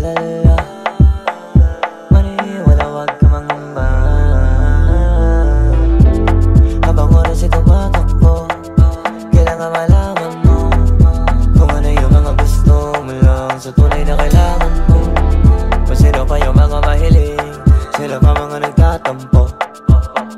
ipag-alala. Maniwala, wag ka mangamba. Habang oras ay tumatakbo, kailangan malaman mo kung ano yung mga gusto mo lang sa tunay na kailangan mo. Kung sino pa yung mga mahiling, sino pa mga nagtatampo.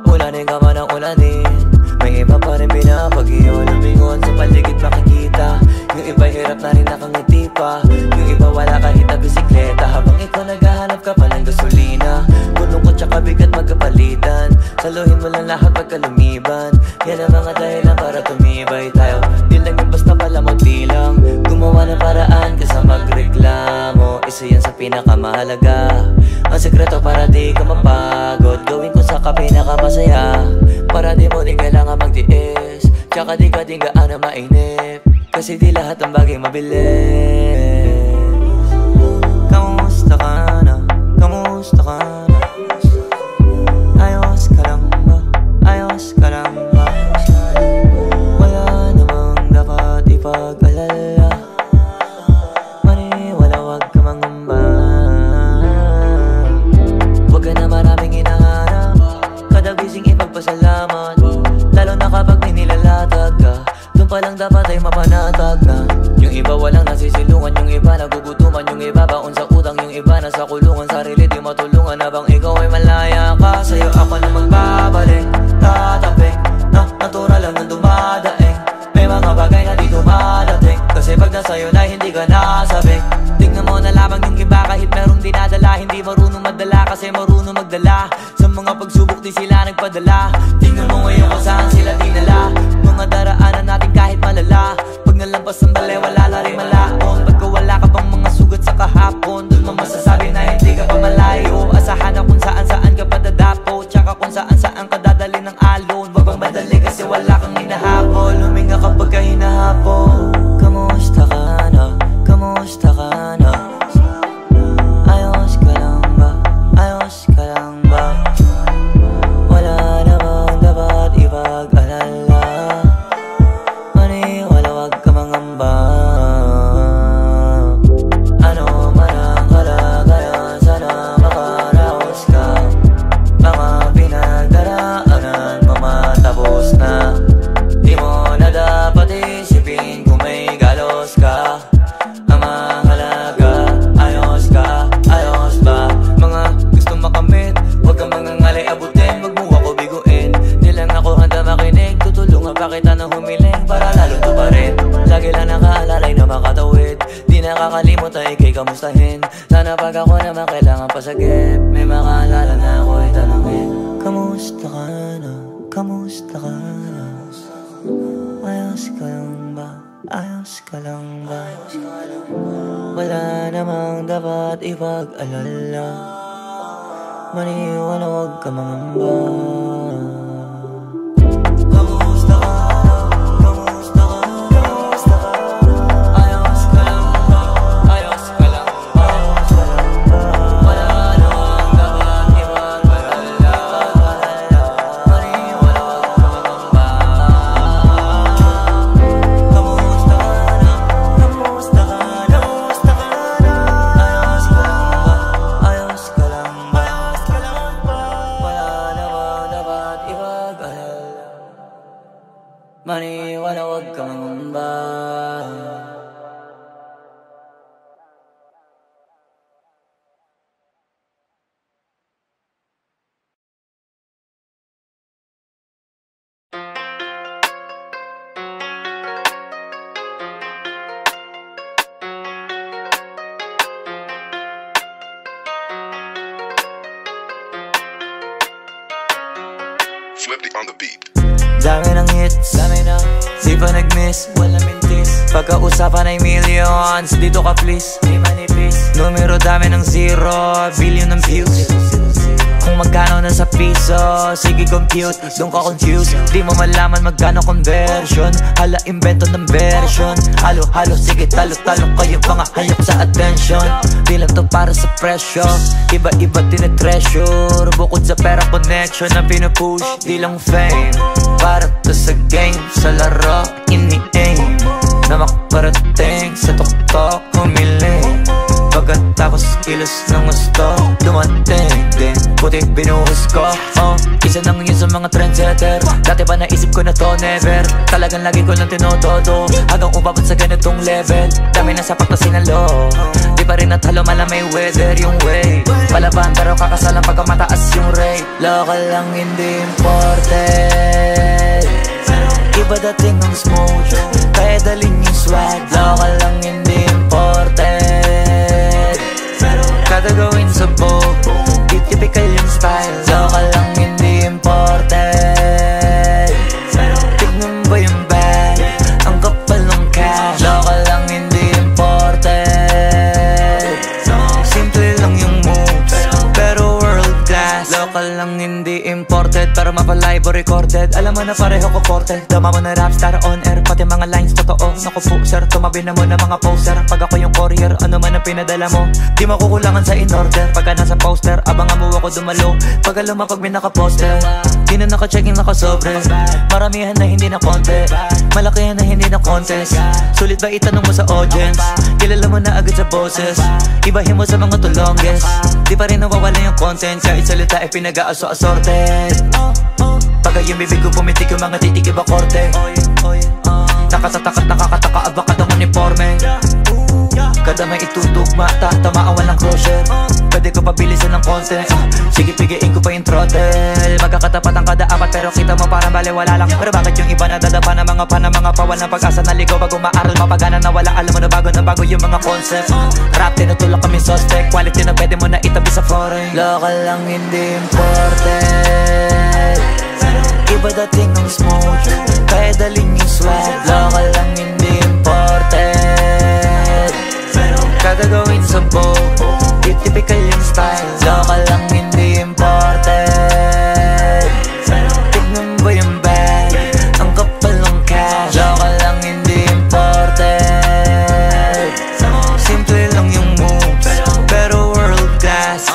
Ulanin ka man ang ulanin, may iba pa rin pinapag-iyo. Lumingon sa paligid makikita, yung iba hirap na rin nakangiti pa, yung iba wala kahit na bisikleta. Habang ikaw naghahanap ka pa ng gasolina, bulungkot tsaka bigat magkapalitan. Saluhin mo lang lahat pagka lumiban, yan ang mga dahilan para tumibay tayo. Di lang yung basta palamot, di lang gumawa ng paraan kaysa magreklamo. Isa yan sa pinakamahalaga, ang sekreto para di ka mapagod. Gawin ko sa pinakamasaya, para di mo din kailangan magtiis, tsaka di ka din gaano mainip, kasi di lahat ng bagay mabilis. Kamusta ka na? Kamusta ka na? Ayos ka lang ba? Ayos ka lang ba? Wala namang dapat ipag-alala. Maniwala, wag ka mangamba. Wag ka na maraming hinahanap, kada gising ipagpasalamat. Lalo na kapag may nilalatag ka, doon pa lang dapat ay mapanatag na. Yung iba walang nasisilungan, yung iba nagugutuman, yung iba baon sa utang, yung iba nasa kulungan. Sarili di matulungan habang ikaw ay malaya ka. Sa'yo ako na magbabalik, tatapik na natural lang nang dumadaing. May mga bagay na di dumadating, kasi pag nasa'yo na hindi ka nasabik. Tignan mo na lamang yung iba kahit merong dinadala, hindi marunong madala kasi marunong magdala. Sa mga pagsubok di sila nagpadala. Tingnan mo ngayon kung saan sila dinala. Mga daraanan natin kahit malala, pag nalampas ang bale wala na rin malaon. Pagka wala ka pang mga sugat sa kahapon, doon mo masasabi na hindi ka pa malayo. Asahan na kung saan saan ka pa dadapo, tsaka kung saan saan ka dadali ng alon. Wag bang madali kasi wala kang hinahabol, huminga kapag ka hinahapon. Kamusta ka na? Kamusta ka na? Ayos ka lang ba? Ayos ka lang ba? Wala namang dapat ipag-alala. Maniwala, wag ka mangamba. Ano man ang kalagayan, sana makaraos ka. Mga pinagdaraanan mo matapos na. Di mo na dapat isipin kung may galos ka. Ang mahalaga, ayos ka, ayos ba? Mga gusto makamit, huwag kang mangangalay abutin, wag mo ako biguin. Di lang ako handa makinig, tutulungan pa kita na humiling para lalong tuparin. Lagi lang nakaalalay na makatawid, di nakakalimot ay ikay kamustahin. Sana pag ako naman kailangan pasagip, may makaalala na ako ay tanongin. Kamusta ka na? Kamusta ka na? Ayos ka lang ba? Ayos ka lang ba? Wala namang dapat ipag-alala. Maniwala, wag ka mangamba. Kamusta ka na? Kamusta ka na? Kamusta ka na? Ayos ka lang ba? Ayos ka lang ba? Ayos ka lang ba? Wala namang dapat ipag-alala. Maniwala, wag ka mangamba. Kamusta ka na? Kamusta ka na? Kamusta ka na? Ayos ka lang ba? Ayos ka lang ba? Ayos ka lang ba? Wala namang dapat ipag-alala. Maniwala, wag ka mangamba. Swifty on the beat. Dami ng hits, dami na, di pa nag-miss, wala mintis. Pagkausapan ay millions, dito ka please, di manipis. Numero dami ng zero, billion ng views. Kung magkano na sa piso, sige compute, doon ka confused. Di mo malaman magkano conversion, hala invento ng version. Halo-halo, sige talo-talo kayo mga hayop sa attention. Di lang to para sa presyo, iba-iba tinetreasure. Bukod sa pera connection na pinupush, di lang fame. Para to sa game, sa laro, ini-aim na makaparating sa tuktok, humiling. Pag Pagkatapos kilos ng gusto dumating din, puti binuhos ko. Isa lang yun sa mga trendsetter. Dati ba naisip ko na to? Never. Talagang lagi ko lang tinotodo hanggang umabot sa ganitong level. Dami na sapak na sinalo, di pa rin natalo malamay weather yung way. Palaban pero kakasalan pagka mataas yung rate. Local lang hindi imported. Iba dating ang smoke, kaya dalhin yung swag. Local lang hindi imported. Kada gawin sa boat, di typical yung style. Local lang hindi imported. Tignan ba yung bag, ang kapal ng cash. Local lang hindi imported. Simple lang yung moves, pero world class. Local lang hindi imported, pero mapalive o recorded. Alam mo na pareho ko forte. Dama mo na rapstar on air, pati mga lines totoo. Naku po sir, tumabi na mo na mga poster. Pag ako yung courier, ano man ang pinadala mo, di makukulangan sa in-order. Pagka nasa poster, abangan mo ako dumalo. Pagka lumapag may nakaposter, di na naka-checking nakasobre. Maramihan na hindi na konti, malakihan na hindi na contest. Sulit ba itanong mo sa audience, kilala mo na agad sa boses. Ibahin mo sa mga tulongges, di pa rin nawawala yung content. Kahit salita ay pinag-aaso-assorted. Pagka yung bibig ko pumitik yung mga titik iba korte. Nakatatak at nakakataka abakad ang uniforme. Kada may itutugma, tatamaan walang crosser. Pwede ko pabilisan ng konti, sige pigiin ko pa yung throttle. Magkakatapat ang kada apat pero kita mo parang baliwala lang. Pero bakit yung iba nadadapa ng mga pawal ng pag-asa na ligaw bago maaral mapagana na wala. Alam mo na bago yung mga concept. Rap tinutulak kami suspect, quality na pwede mo na itabi sa foreign. Local lang hindi imported. Iba dating ng smoke, kaya dalhin yung swag. Local lang hindi imported. Kada gawin sa boat, di typical yung style. Local lang hindi imported. Tignan ba yung bag, ang kapal ng cash. Local lang hindi imported. Simple lang yung moves, pero world class.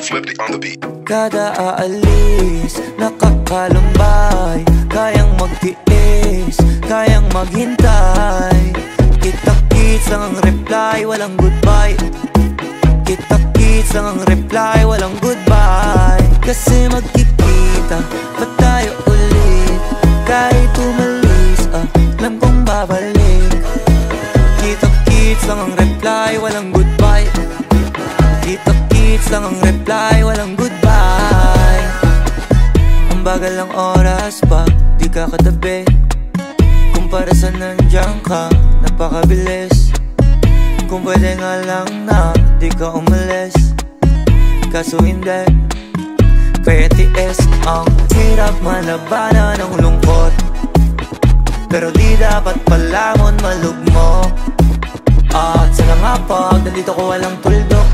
Flipped on the beat. Kada aalis, nakakalumbay. Kayang magtiis, kayang maghintay. Kita-kits lang ang reply, walang goodbye. Kita-kits lang ang reply, walang goodbye. Kasi magkikita pa tayo ulit. Kahit umalis, alam kong babalik. Kita-kits lang ang reply, walang goodbye. Kita-kits lang ang reply, walang goodbye. Ang bagal ng oras pag di ka katabi. Kumpara sa nandiyan ka, napakabilis. Kung pwede nga lang na di ka umalis, kaso hindi. Kaya tiis ang hirap malabanan ng lungkot, pero di dapat palamon malugmo. At sana nga pag nandito ko walang tuldok,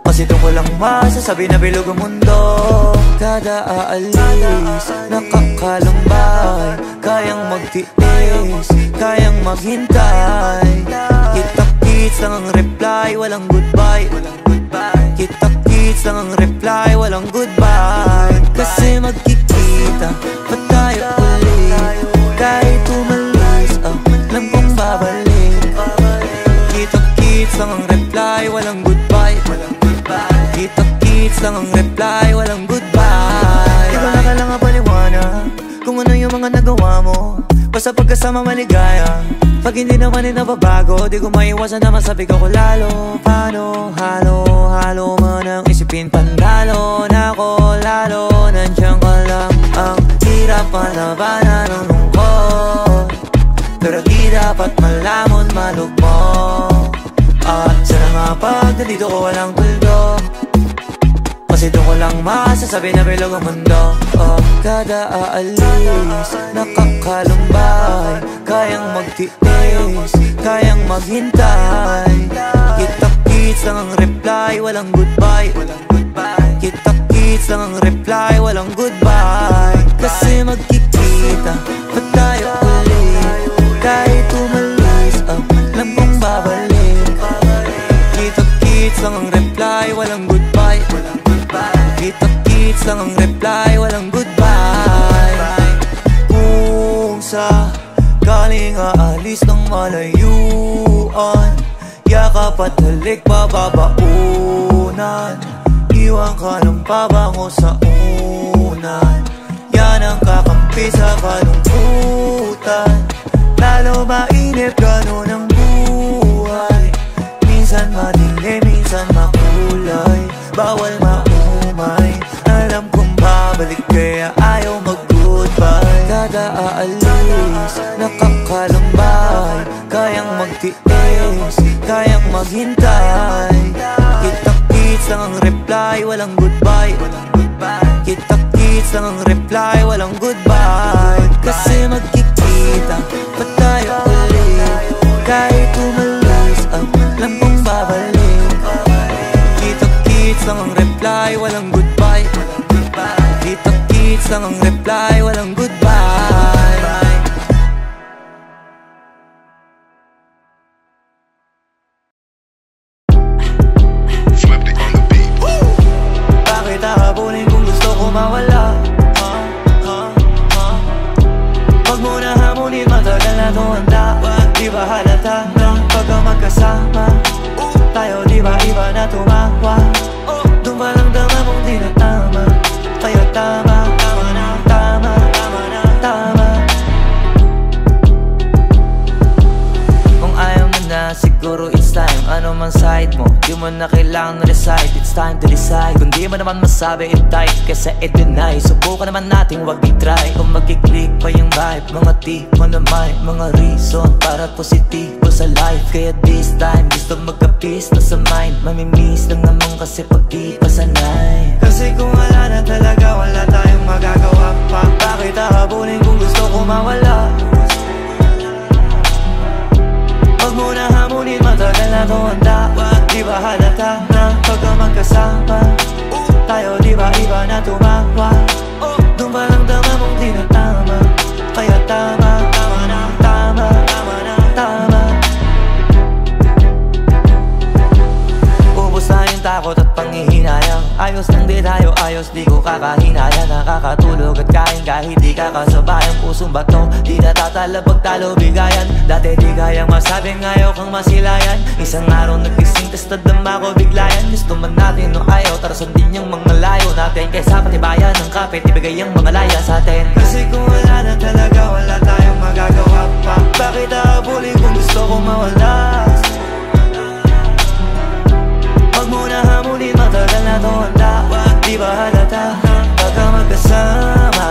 kasi doon ko lang masasabi na bilog ang mundo. Kada aalis, nakakalumbay. Kayang magtiis, kayang maghintay. Kita-kits lang ang reply, walang goodbye. Kita-kits lang ang reply, walang goodbye. Kasi magkikita pa tayo ulit. Kahit umalis, alam kong babalik. Kita-kits lang ang reply, walang goodbye. Kita-kits lang ang reply, walang goodbye. Di ko na kailangan paliwanag kung ano yung mga nagawa mo, basta pagkasama maligaya. Pag hindi naman nababago, di ko maiwasan na masabi ko lalo. Paano, halo mo nang isipin pandalo na ako lalo. Nandiyan ka lang, ang hirap palabanan ng lungkot, pero di dapat malamon malugmo. At sana nga pag nandito ko walang tuldok, kasi doon ko lang masasabi na bilog ang mundo. Kada aalis, nakakalumbay. Kayang magtiis, kayang maghintay. Kita-kits lang ang reply, walang goodbye. Kita-kits lang ang reply, walang goodbye. Kasi magkikita pa tayo ulit. aalis ng malayuan. Yakap at halik pababaunan. Iwan ka ng pabango sa unan. Yan ang kakampi sa kalungkutan. Lalo mainip ganun ang buhay. Minsan madilim, minsan makulay. Bawal maumay. Alam kong babalik kaya ayaw mag-goodbye. Kada aalis, nakakalambay. Kayang magtiis, kayang maghintay. Kita-kits lang ang reply, walang goodbye. Kita-kits lang ang reply, walang goodbye. Kasi magkikita pa tayo ulit. Kahit umalis, alam kong babalik. Kita-kits lang ang reply, walang goodbye. Kita-kits lang ang reply, walang goodbye. Flipped on the beat. Bakit hahabulin kung gusto ko mawala? Wag mo na hamunin, matagal na to handa. Di ba halata na pagka magkasama tayo, di ba iba na tumawa? Doon pa lang dama mong di na tama. Kaya tama, tama na, tama, tama na, tama. Kung ayaw mo na, siguro it's time. Ano man side mo, di mo na kailangan recite. It's time to decide. Kung di mo naman masabi, i-type kasi i-deny. Subukan naman natin, wag i-try. Kung magkiklik pa yung vibe, mga tipo na may mga reason para positibo sa life. Kaya this time, gusto magka-peace na sa mind. Mamimiss lang naman kasi pag di pa sanay. Kasi kung wala na talaga, wala tayong magagawa pa. Bakit hahabulin kung gusto ko mawala? Wag mo na hamunin, matagal na to handa. Di ba halata na pagka magkasama tayo, di ba iba na tumawa? Doon pa lang dama mong di na tama. Kaya tama, tama na, tama, tama na, tama. Ubus na yung takot at panghihinayang. Ayos lang di tayo, ayos di ko kakahinaya. Nakakatulog at kain kahit di kakasabayang. Pusong bato, di natatala pag talo bigayan. Dati di kayang masabing ayaw kang masilayan. Isang araw nagising tas nadama ko biglayan. Gusto man natin o ayaw, tara sundin yung mga layo natin. Kaysa patibayan ng kapit, ibigay ang mga laya sa atin. Kasi kung wala na talaga, wala tayong magagawa pa. Bakit hahabulin kung gusto ko mawala? Wag mo na hamulin, matagal na to handa. Di ba halata pagka magkasama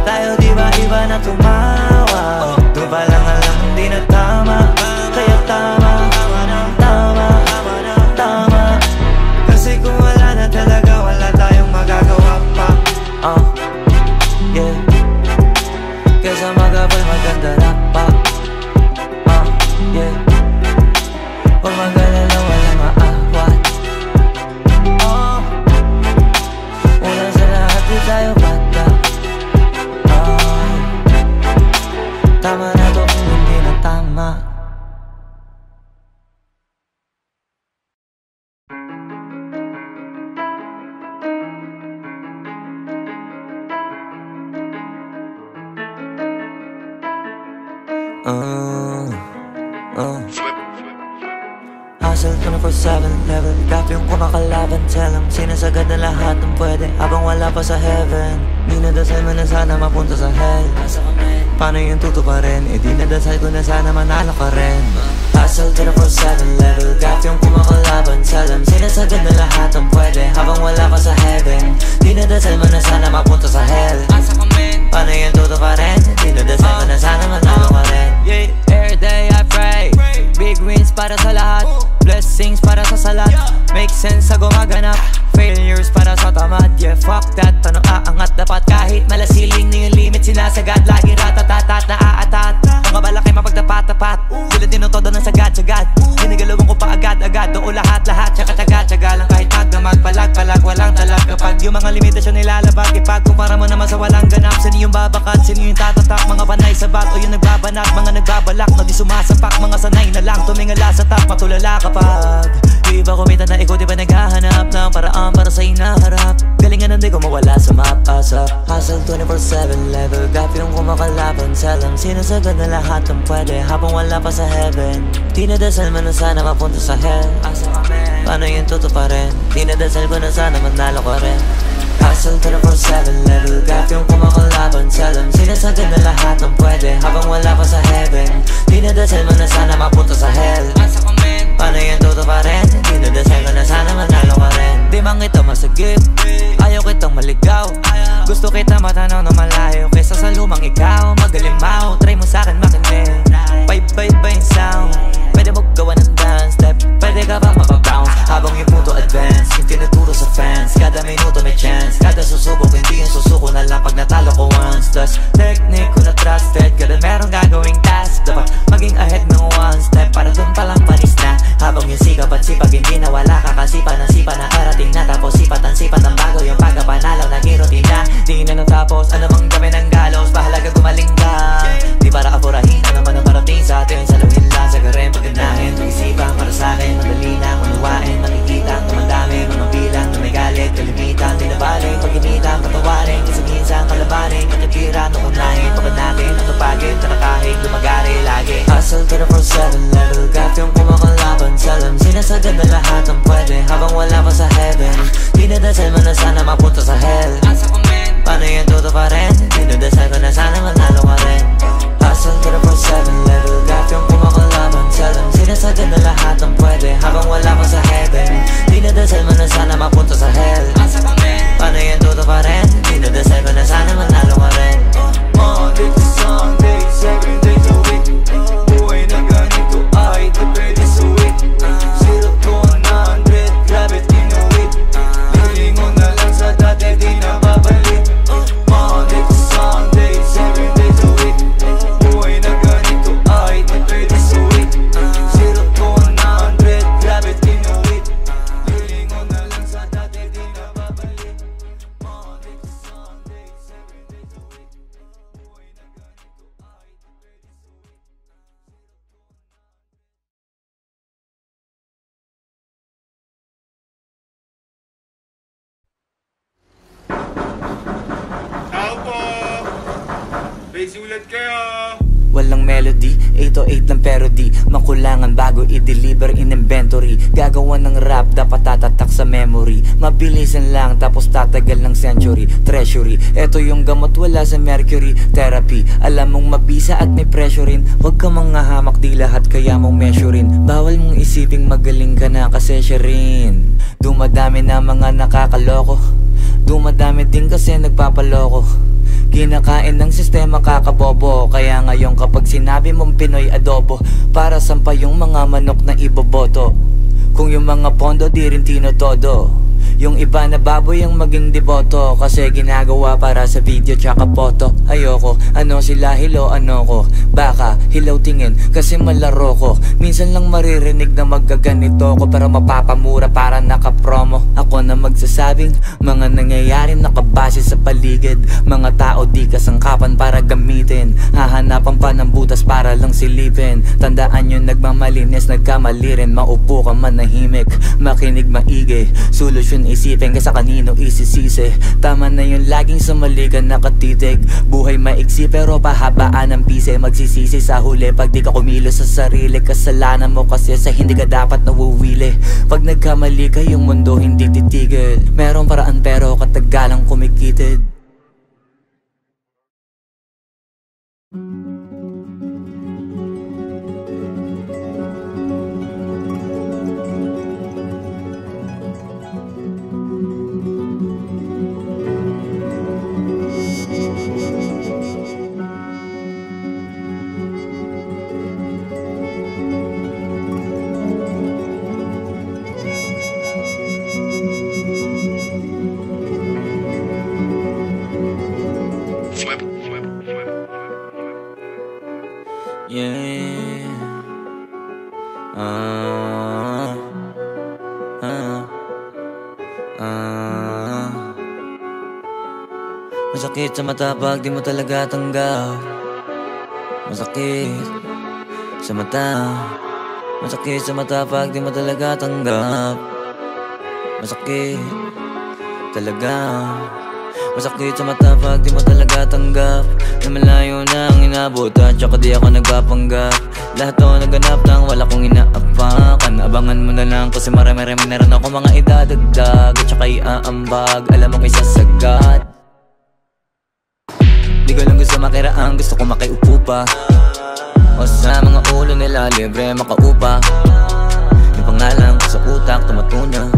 tayo, di ba iba na tumawa? Doon pa lang alam di na tama. Kaya tama, tama na, tama, tama. Kasi kung wala na talaga, wala tayong magagawa pa. Yeah. Kesa magabal maganda na pa. Yeah. Huwag mag-alala, walang maawat. Una sa lahat, di tayo bata. Tama na to kung hindi na tama. Hustle 24/7 level. Grabe yung kumakalaban. Tell them sinasagad na lahat ng pwede habang wala pa sa heaven. Dinadasal mo na sana mapunta sa hell. Paano yung tutuparin? E dinadasal ko na sana manalo ka rin. Hustle 24/7 level. Grabe yung kumakalaban. Tell them sinasagad na lahat ng pwede habang wala pa sa heaven. Dinadasal mo na sana mapunta sa hell. Paano yung tutuparin? E dinadasal ko na sana manalo ka rin. Every day I pray, big wins para sa lahat, blessings para sa salat. Make sense sa gumaganap, failures para sa tamad. Yeah, fuck that, paano aangat? Dapat kahit malasiling na yung limit sinasagad. Lagi ratatatat na aatat, mga balaki mapagtapat-tapat. Dila tinutodo ng sagad-sagad, ginigalawin ko pa agad-agad. Doon lahat-lahat, tsaka-tsaga-tsaga lang. Kahit magdamag, palag-palag, walang talag. Kapag yung mga limitasyon nilalabag, ipagkumpara mo naman sa walang ganap. Sino yung babakat, sino yung tatatak? Mga panay sa bat o yung nagbabanat, mga nagbabalak na di sumasapak. Mga sanay na lang, tumingala sa tap, matulala kapag Di ba kumita na ikaw, di ba naghahanap ng paraan para sa hinaharap? Galingan hindi ko mawala sa map-asa. Hustle 24/7, level gap yung kumakalaban. Seldom sinasagad na lahat ng pwede habang wala pa sa heaven. Dinadasal man na sana mapunta sa hell. Asa kami? Paano yun totoo pa rin? Dinadasal ko na sana manalo ka rin. Hustle 24/7, level gap yung kumakalaban. Seldom sinasagad na lahat ng pwede habang wala pa sa heaven. Dinadasal man na sana mapunta sa hell. Asa kami? Paano yun totoo pa rin? Dinadasal ko na sana manalo ka rin. Di man kita masagip, ayaw kitang maligaw. Gusto kita matanaw na malayo kaysa sa lumang ikaw. Magalimaw, try mo sa'kin makinig. Bye-bye-bye yung sound. Pwede mo gawa ng dance step. Pwede ka bang mapabounce habang yung punto advance. Yung tinuturo sa fans, kada minuto may chance. Kada susubok, hindi yung susuko na lang pag natalo ko once. Tas technique ko na trusted, kada merong gagawing task. Dapat maging ahead ng one step para dun palang panis na. Habang yung sikap at sipag, hindi na wala ka kasi panasipa na karating na. Tapos sipat ng bago yung pagkapanalaw, naging routine na. Di na natapos, ano mang gawin ng galos. Bahalaga gumaling ka, di para apurahin. Ano man ang parating sa atin, saluhin lang sa garen. Pagkanahin, pag-isipan para sa'kin. Madali lang, manuwain, makikita na madami. Mga bilang na may galit, kalimitan. Di na balik, pag-initan, patawarin. Isang-isang kalabanin, katitira, nukunahin. Pagod natin, natupagin, tarakahing, lumagari lagi. Hustle 24/7, level gap yung kumakalaban. Seldom sinasagad na lahat ng pwede habang wala pa sa heaven. Dinadasal mo na sana mapunta sa hell. Asa kami? Paano yun totoo pa rin? Dinadasal ko na sana manalo ka rin. Hustle 24/7, level gap yung kumakalaban. Seldom sinasagad na lahat ng pwede habang wala pa sa heaven. Dinadasal mo na sana mapunta sa hell. Asa kami? Paano yun totoo pa rin? Dinadasal ko na sana manalo ka rin. Monday to Sunday, 7 days a week. Buhay na ganito ay di pwede suwit. 0 to 100, grabe tinuwit. Lilingon na lang sa dati, di na babalik. Monday to Sunday, 7 days a week. Buhay na ganito ay di pwede suwit. 0 to 100, grabe tinuwit. Lilingon na lang sa dati, di na babalik. Monday to Sunday, 7 days a week. Buhay na ganito ay di pwede suwit. Tao po! Busy ulit kayo! Walang melody, 808 lang pero di makulangan bago i-deliver in inventory. Gagawa ng rap, dapat tatatak sa memory. Mabilisan lang, tapos tatagal ng century. Treasury, eto yung gamot wala sa mercury. Therapy, alam mong mabisa at may pressure rin. Huwag ka manghahamak, di lahat kaya mong measurein. Bawal mong isiping magaling ka na kasi siya rin. Dumadami na mga nakakaloko, dumadami din kasi nagpapaloko. Kinakain ng sistema kakabobo. Kaya ngayon kapag sinabi mong Pinoy adobo, para sampa yung mga manok na iboboto. Kung yung mga pondo di rin tinotodo. Yung iba na baboy ang maging deboto, kasi ginagawa para sa video tsaka photo. Ayoko, ano sila hilo, ano ko. Baka, hilaw tingin, kasi malaro ko. Minsan lang maririnig na magkaganito ko, pero mapapamura para nakapromo. Ako na magsasabing, mga nangyayaring nakabase sa paligid. Mga tao di kasangkapan para gamitin. Hahanapan pa ng butas para lang silipin. Tandaan yung nagmamalinis, nagkamali rin. Maupo ka manahimik, makinig maigi. Solusyon isipin ka sa kanino isisisi. Tama na yung laging sa mali ka nakatitig. Buhay maiksi pero pahabaan ng pise. Magsisisi sa huli pag di ka kumilos sa sarili. Kasalanan mo kasi sa hindi ka dapat nawuwili. Pag nagkamali ka yung mundo hindi titigil. Merong paraan pero katagalang kumikitid. Yeah. Masakit sa mata pag di mo talaga tanggap. Masakit sa mata Masakit sa mata pag di mo talaga tanggap. Masakit talaga. Masakit sa mata pag di mo talaga tanggap na malayo na ang inabot at saka di ako nagpapanggap. Lahat to naganap nang wala kong inaapakan. Abangan mo na lang kasi marami-rami na rin ako mga idadagdag at saka iaambag. Alam mo kay sasagat. Di ko lang gusto makiraan, gusto ko makiupo pa. O sa mga ulo nila libre makaupa. Yung pangalan ko sa utak tumatuna.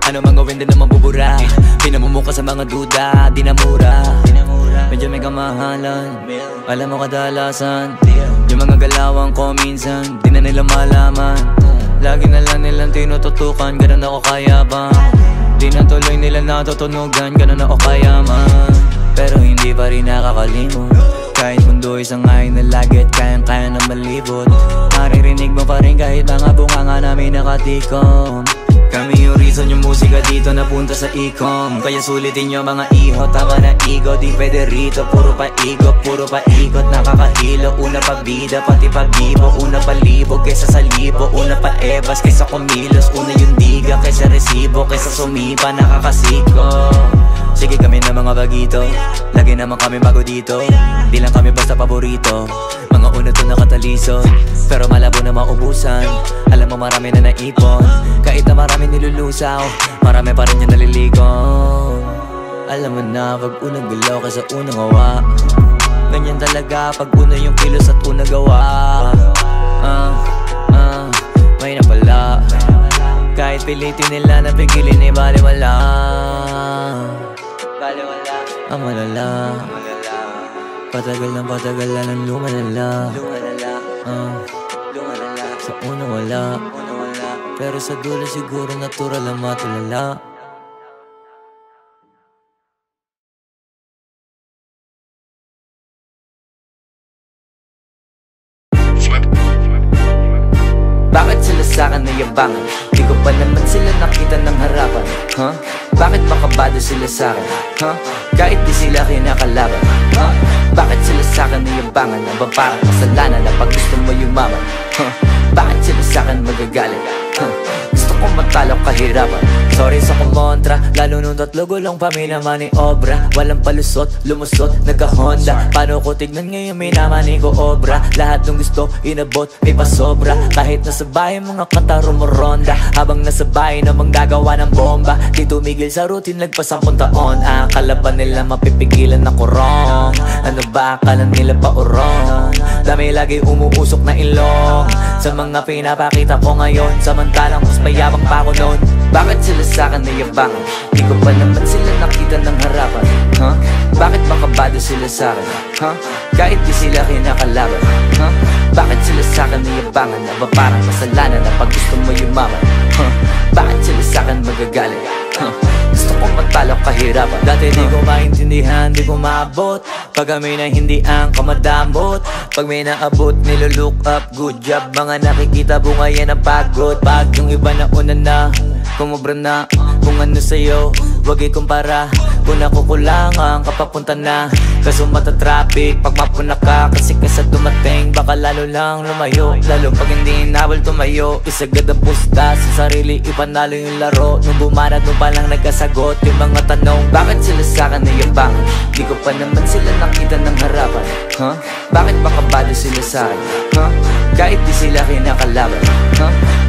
Ano mang gawin din na mabubura. Pinamumuka sa mga duda, di na mura. Medyo may kamahalan, alam mo kadalasan. Yung mga galawang ko minsan, di na nila malaman. Lagi na lang nilang tinututukan, ganun ako kayabang. Di na tuloy nila natutunugan, ganun ako kayaman. Pero hindi pa rin nakakalimot. Kahit mundo isang ngayon na lagi at kayang-kaya na malibot. Maririnig mo pa rin kahit mga bunga nga namin nakatikom. Kami yung reason yung musika dito napunta sa ikom. Kaya sulitin nyo mga iho, tama na ego. Di pwede rito, puro paikot, puro paikot. Nakakahilo, una pa bida, pati pa bibo. Una pa libo, kaysa sa libo. Una pa ebas, kaysa kumilos. Una yung diga, kaysa resibo. Kaysa sumipa, nakakasiko. Sige kami na mga bagito, lagi naman kami bago dito. Di lang kami basta paborito, mga una to nakataliso. Pero malabo na maubusan, alam mo marami na naipon. Kahit na marami nilulusaw, marami pa rin yung naliligo. Alam mo na pag unang galaw kaysa unang gawa. Ganyan talaga pag una yung kilos at unang gawa. May na pala, kahit pilitin nila na pigilin ay baliwala. Ang malala, patagal ng lumalala. Sa una wala, pero sa dulo siguro natural ang matulala. Bakit sila sa'kin nayabangan? Di ko pa naman sila nakita ng harapan. Bakit makabado sila sa'kin? Kahit di sila kinakalaban. Bakit sila sa'kin nayabangan? Ang ba parang kasalanan na pag gusto mo yumaman? Bakit sila sa'kin magagalit? Gusto ko matalo kahirapan. Sorry sa kumontra, lalo nung tatlo gulong pa may naman ni obra. Walang palusot, lumusot, nagka-Honda. Paano ko tignan ngayon may naman ni ko obra. Lahat ng gusto, inabot, may pasobra. Kahit nasa bahay mga kata rumoronda. Habang nasa bahay namang gagawa ng bomba. Di tumigil sa routine, nagpasampung taon. Akala ba nila mapipigilan ako wrong? Ano ba akala nila pa urong? Dami lagi umuusok na ilong sa mga pinapakita ko ngayon. Samantalang mas mayabang pa ako noon. Bakit sila sa'kin nayabangan? Di ko pa naman sila nakita ng harapan. Bakit makabado sila sa'kin? Kahit di sila kinakalaban. Bakit sila sa'kin nayabangan? Na ba parang kasalanan na pag gusto mo yumaman? Bakit sila sa'kin magagalit? Gusto kong matalo kahirapan. Dati di ko maintindihan, di ko maabot. Pag kami na hindi ang kamadambot. Pag may naabot, nilolook up, good job. Mga nakikita bungayan ng pagod. Pag yung iba na una na, kumubra na. Kung ano sa'yo, wag ikumpara. Kung nakukulangan, kapapunta na. Kaso matatraffic, pag mapuna ka. Kasi kaysa dumating, baka lalo lang lumayo. Lalo pag hindi inabal tumayo. Isagad ang pusta sa sarili, ipanalo yung laro. Nung bumanat mo palang nagkasagot yung mga tanong. Bakit sila sa'kin nayabangan? Di ko pa naman sila nakita ng harapan. Bakit makabado sila sa'kin? Kahit di sila kinakalaban.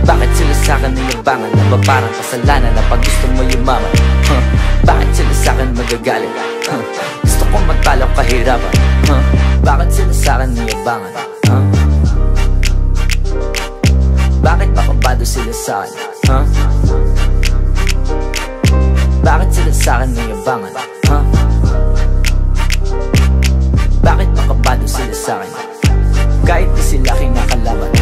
Bakit sila sa'kin nayabangan? Na ba parang kasalanan na pag gusto mo yumaman? Bakit sila sa'kin magagalit? Gusto kong matalo kahirapan. Bakit sila sa'kin nayabangan? Bakit makabado sila sa'kin? Bakit sila sa'kin nayabangan? Bakit makabado sila sa'kin? Kahit di sila kinakalaban.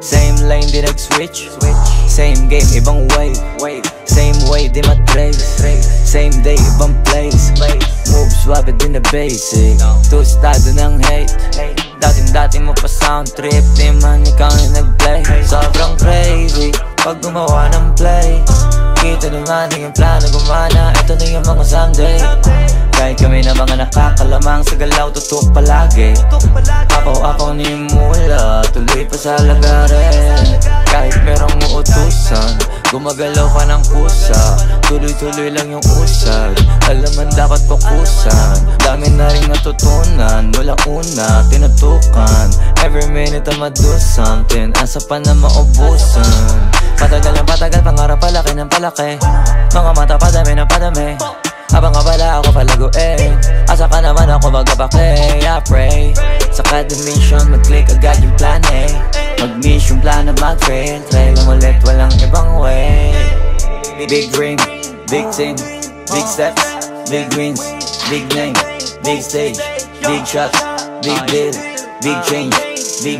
Same lane di nag-switch, same game, ibang wave. Same way di matrace, same day, ibang place. swabe din na basic. Tustado ng hate. Dating mo pa sound trip, di man ikaw na nag-play. Sobrang crazy pag gumawa ng play. Kita naman yung plano gumana, ito na yung mga someday. Kahit kami na mga nakakalamang sa galaw, tutok palagi. Apaw-apaw na yung mula, tuloy pa sa lagarin. Kahit merong uutusan, gumagalaw ka ng kusa. Tuloy-tuloy lang yung usad, alaman dapat fokusan. Dami na rin natutunan, mula una, tinutukan. Every minute I'ma do something, asa pa na maubusan. Patagal ng patagal, pangarap palaki ng palaki. Mga mata padami ng padami. Habang abala ako palaguin, asa ka naman ako magabakle. I pray sa kada mission, mag-click agad yung plan A. Mag-miss yung plan na mag-fail, try lang ulit, walang ibang way. Big dream, big team, big steps, big wins, big name, big stage, big shots, big deal, big change, big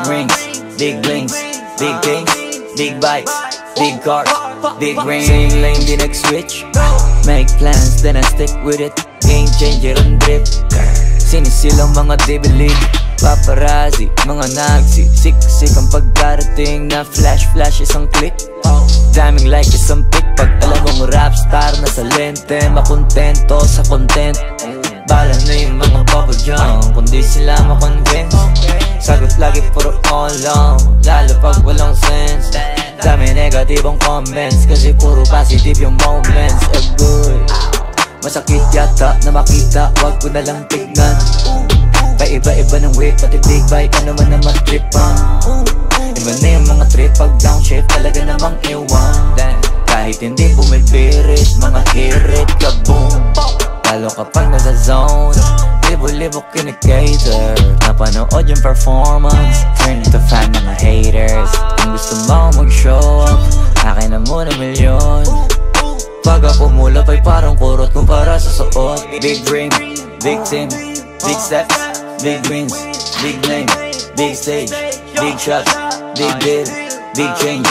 rings, big blings, big things, big bikes, big cars, big rings. Same lane, di nag-switch. Make plans, then I stick with it. Game changer on drip. Sinisilang mga dibilid, paparazzi, mga nagsi. Siksik ang pagkarating na flash isang click. Daming like isang pic. Pag alam mong rap star na sa lente, makontento sa content. Bala na yung mga bubble jam, kundi sila makonvince. Sagot lagi puro all long, lalo pag walang sense. Dami negatibong comments, kasi puro positive yung moments. Good, masakit yata na makita, wag ko na lang tignan. Paiba-iba ng weight, pati big bike, ano man naman tripan. Iba na yung mga trip, pag downshift talaga namang iwan. Kahit hindi bumibirit, mga hirit, kaboom. Lalo kapag nasa zone, libo-libo kinikater. Napanood yung performance, turn into fan mga haters. Kung gusto mo mag-show up, akin na muna milyon. Pag ako mulap ay parang kurot kumpara sa suot. Big dream, big team, big steps, big wins, big name, big stage, big shots, big deal, big change,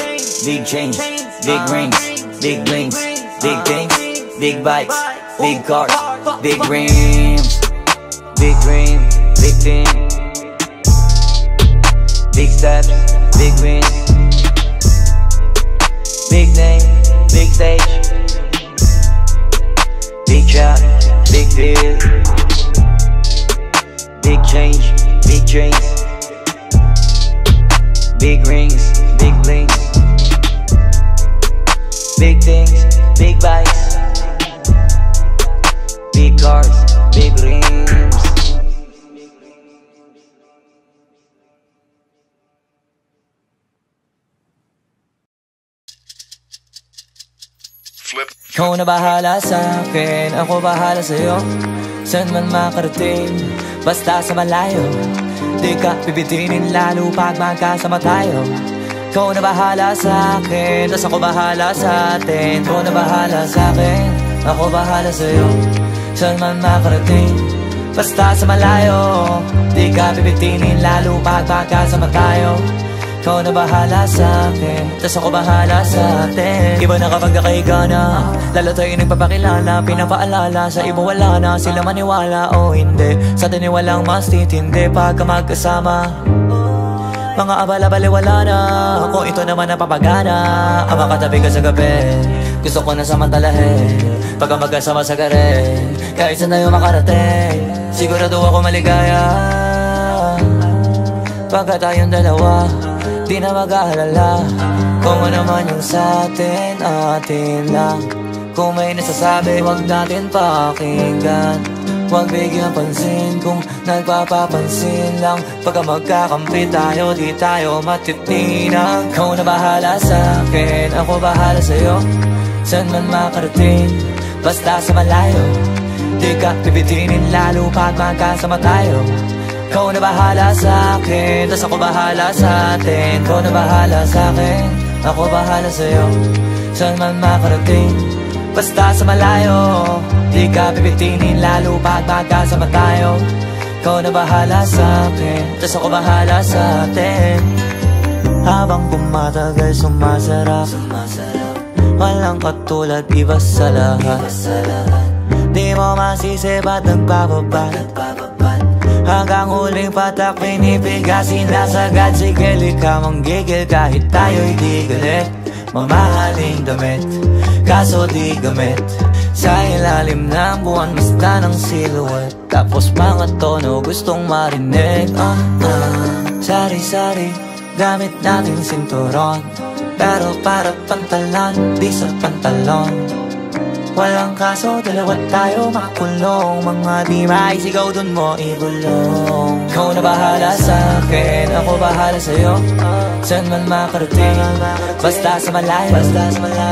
big rings, big blings, big things, big bikes, big cars, big rims. Big dream, big team, big steps, big wins, big name, big stage, big shot, big deal, big change, big chains, big rings, big blings, big things, big bikes, big cars, big rims. Ikaw na bahala sa'kin, ako bahala sa'yo. Saan man makarating, basta sa malayo. Di ka bibitinin lalo pag magkasama tayo. Ikaw na bahala sa'kin, tas ako bahala sa'tin. Ikaw na bahala sa'kin, ako bahala sa'yo. Saan man makarating, basta sa malayo. Di ka bibitinin lalo pag magkasama tayo. Ikaw na bahala sa'kin, tas ako bahala sa'tin. Iba na kapag nakahiga na, lalo tayo nagpapakilala. Pinapaalala sa iba wala na, sila maniwala o hindi. Sa atin walang mas titindi pagka magkasama. Mga abala-bali wala na, kung ito naman ang papagana. Ang makatabi ka sa gabi, gusto ko na samantalahin. Pagka magkasama sa gare, kahit saan tayo makarating, sigurado ako maligaya. Pagka tayong dalawa, di na mag-aalala kung ano man yung sa'tin, atin lang. Kung may nasasabi, wag natin pakinggan. Huwag bigyan pansin kung nagpapapansin lang. Pagka magkakampi tayo, di tayo matitinang. Ikaw na bahala sa'kin, ako bahala sa'yo. Saan man makarating, basta sa malayo. Di ka bibitinin lalo pag magkasama tayo. Ikaw na bahala sa'kin, tas ako bahala sa'tin. Ikaw na bahala sa'kin, ako bahala sa'yo. Saan man makarating, basta sa malayo. Di ka bibitinin lalo pag magkasama tayo. Ikaw na bahala sa'kin, tas ako bahala sa'tin. Habang tumatagal sumasarap, walang katulad, iba sa lahat. Di Di mo masisi ba't nagpapabad Hanggang huling patak pinipigasin na sagad. Sige lika manggigil kahit tayo'y di galit. Mamahaling damit, kaso di gamit. Sa ilalim ng buwan basta ng silhouette. Tapos mga tono gustong marinig. Sari-sari, gamit natin sinturon. Pero para pantalan, di sa pantalon. Walang kaso, dalawa tayo makulong. Mga di maisigaw dun mo igulong. Ikaw na bahala sa'kin, ako bahala sa'yo. Saan man makarating, basta sa malayo.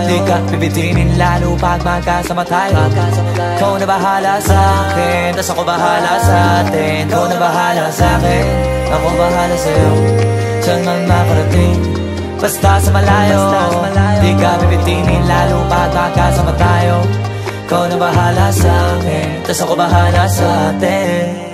Di ka bibitinin lalo pag magkasama tayo. Ikaw na bahala sa'kin, tas ako bahala sa'tin. Ikaw na bahala sa'kin, ako bahala sa'yo. Saan man makarating, basta sa malayo. Di ka bibitinin lalo pag magkasama tayo. Ikaw na bahala sa'kin, tas ako bahala sa'tin.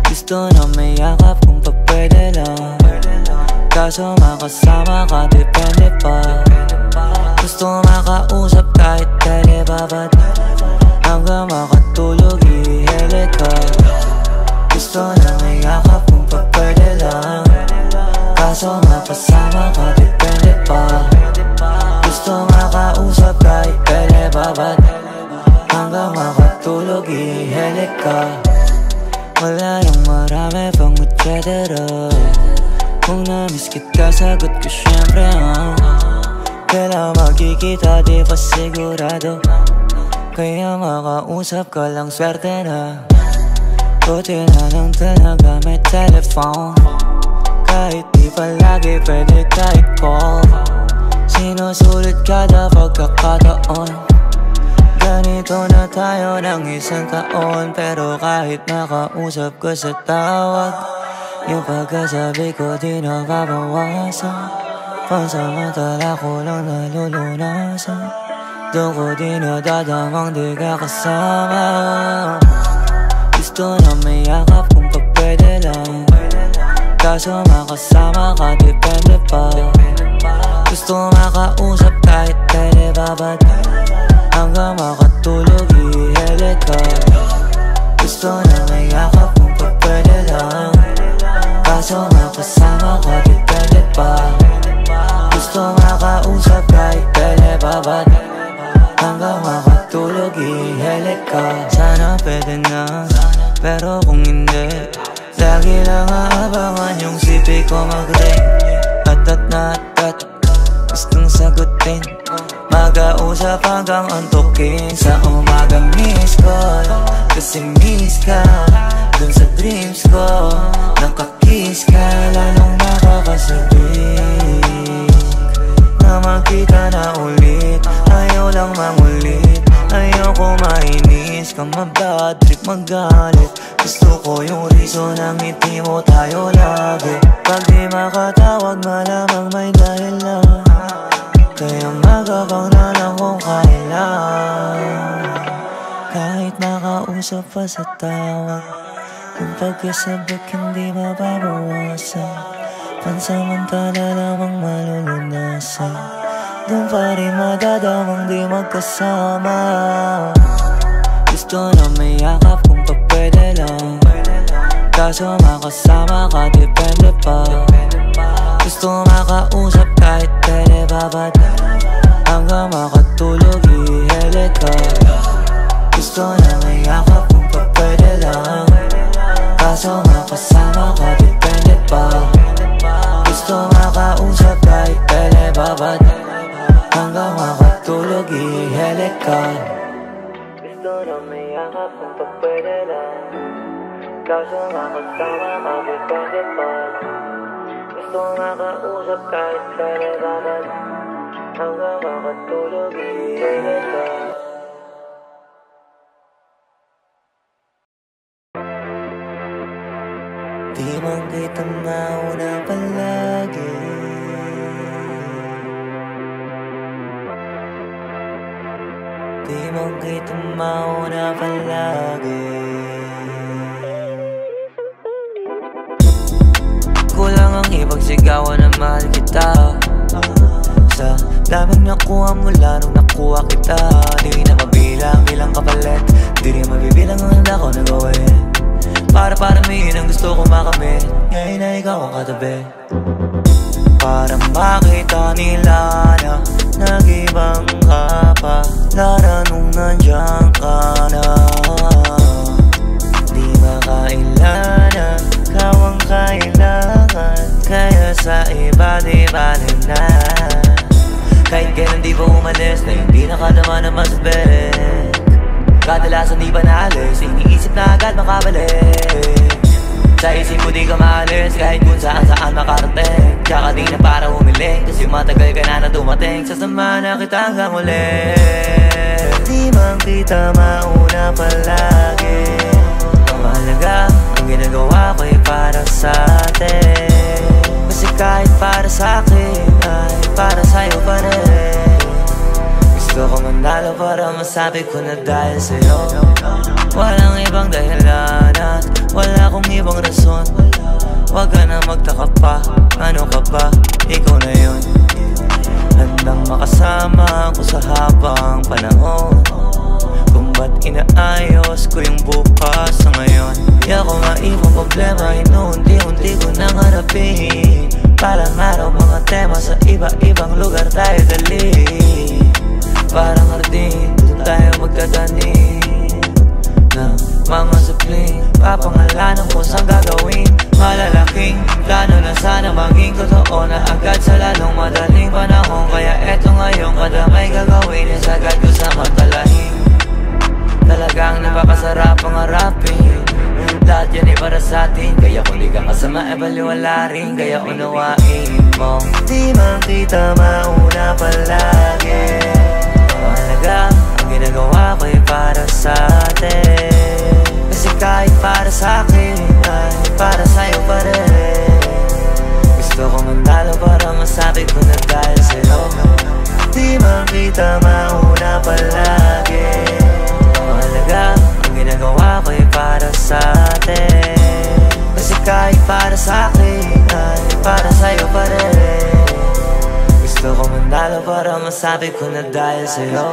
Gusto na may yakap kung pa pwede lang. Kaso makasama ka depende pa. Gusto makausap kahit telebabad. Hanggang makatulog ihele ka. Gusto na may yakap kung pa pwede lang. Kaso makasama ka depende pa. Gusto makausap kahit telebabad. Hanggang makatulog ihele ka. Wala nang marami pang etcetera. Kung na-miss kita, sagot ko syempre kailan magkikita, di pa sigurado. Kaya makausap ka lang, swerte na. Buti na lang talaga may telephone. Kahit di palagi pwede kahit call. Sinusulit kada pagkakataon. Ganito na tayo ng isang taon. Pero kahit nakausap ko sa tawag, yung pagkasabi ko di nababawasan. Pansamantala ko lang nalulunasan. Doon ko di nadadamang di ka kasama. Gusto na may yakap kung pa pwede lang. Kaso makasama ka depende pa. Gusto makausap kahit telebabad. Hanggang makatulog ihele ka. Gusto na may yakap kung pa pwede lang. Kaso makasama ka depende pa. Gusto makausap kahit telebabad. Hanggang makatulog ihele ka. Sana pwede na, pero kung hindi, lagi lang aabangan yung sipi ko mag-ring. Atat na atat, gustong sagutin. Mag-ausap hanggang antukin. Sa umaga miss call, kasi miss ka. Dun sa dreams ko, nakakiss ka. Lalong nakakasabik na magkita na ulit. Ayaw lang mangulit, ayaw ko mainis ka, mabad trip, magalit. Gusto ko yung reason ng ngiti mo tayo lagi. Pag di makatawag malamang may dahilan. Kaya magabang na lang kung kailan. Kahit makausap pa sa tawag, yung pagkasabik hindi mababawasan. Pansamantala lamang malulunasan. Doon pa rin madadamang di magkasama. Gusto na may yakap kung pa pwede lang. Kaso makasama ka depende pa. Gusto makausap kahit telebabad. Hanggang makatulog ihele ka. Gusto na may yakap kung pa pwede lang. Kaso makasama ka depende pa. makausap kahit telebabad, hanggang makatulog ihilik ka. Gusto na may yakap kung pagpwede lang, kaso makasama mapipwede pa. Gusto makausap kahit telebabad, hanggang makatulog ihilik ka. Di man kita mauna palagi, di man kita mauna palagi. Kulang ang ipagsigawan na mahal kita, sa daming nakuha mula nung nakuha kita. Di na mabilang bilang kapalit, di rin mabibilang ang handa ko na gawin. Para paramihin ang gusto ko makamit, ngayon na ikaw ang katabi. Para makita nila na nag-ibang ka pa, lalo nung nandiyan ka na. Di makailangan, ikaw ang kailangan, kaya sa iba di bali na. Kahit kailan di ba umalis, na hindi nakadama na masabik. Kadalasan di ba naalis, iniisip na agad makabalik. Sa isip ko di ka maalis, kahit kung saan makarating. Tsaka di na para humiling, kasi matagal ka na dumating. Sasama na kita hanggang ulit. Di man kita mauna palagi, ang mahalaga, ang ginagawa ko'y para sa atin. Kasi kahit para sa akin, ay para sa'yo pa rin. Gusto ko mandalo para masabi ko na dahil sa'yo. Walang ibang dahilan at wala akong ibang rason. Huwag ka na magtaka pa, ano ka ba, ikaw na yun. Handang makasama ko sa habang panahon, kung ba't inaayos ko yung bukas sa ngayon. Di ako maipang problema, inuunti-unti ko nang harapin. Parang araw mga tema sa iba-ibang lugar tayo dali. Parang hardin, doon tayo magtatanim ng mga supling, papangalanan kung saan gagawin. Malalaking plano na sana maging totoo na agad sa lalong madaling panahon. Kaya eto ngayon kada may gagawin, isagad ko sa matalahin. Talagang napakasarap ang harapin, lahat yan ay para sa atin. Kaya kung di ka kasama, baliwala rin. Kaya unawain mo, di man kita mauna palagi. Mahalaga, ang ginagawa ko'y para sa atin. Kasi kahit para sa akin, ay para sa'yo pa rin. Gusto ko mandalo para masabi ko na dahil sa'yo. Di man kita mauna palagi. Mahalaga, ang ginagawa ko'y para sa atin. Kasi kahit para sa akin, ay para sa'yo pa rin. Gusto ko mandalo para masabi ko na dahil sa'yo.